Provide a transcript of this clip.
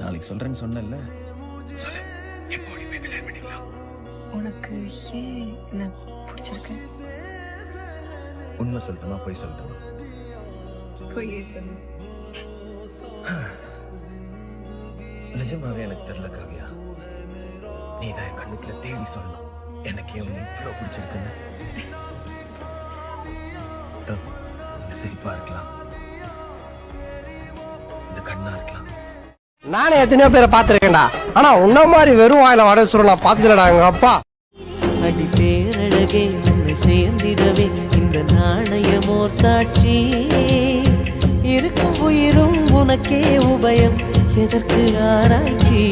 நாளைக்கு சொல்றேன்னு சொன்னல. சொல்லு, எப்போ ஓடி போய் கல்யாணம் பண்ணிக்கலாம்? உனக்கு ஏன் நான் பிடிச்சிருக்கு? உண்மை சொல்லட்டுமா போய் சொல்லட்டுமா? பொய்யே சொல்லு. நிஜமாவே எனக்கு தெரியல காவியா. நீ தான் என் கண்ணுக்குள்ள தேடி சொல்லணும் எனக்கு ஏன் வந்து இவ்வளவு பிடிச்சிருக்குன்னு. சிரிப்பா இருக்கலாம், இந்த கண்ணா இருக்கலாம். நானே எத்தனையோ பேரை பார்த்திருக்கேன்டா. ஆனா உன்ன மாதிரி வெறும் வாயில வட சுருள் நான் பார்த்ததுலடா எங்க அப்பா. அடி பேரழகே உன்னை சேர்ந்திடவே இந்த நாணயமோ சாட்சி. இருக்கும் உயிரும் உனக்கே உபயம், எதற்கு ஆராய்ச்சி?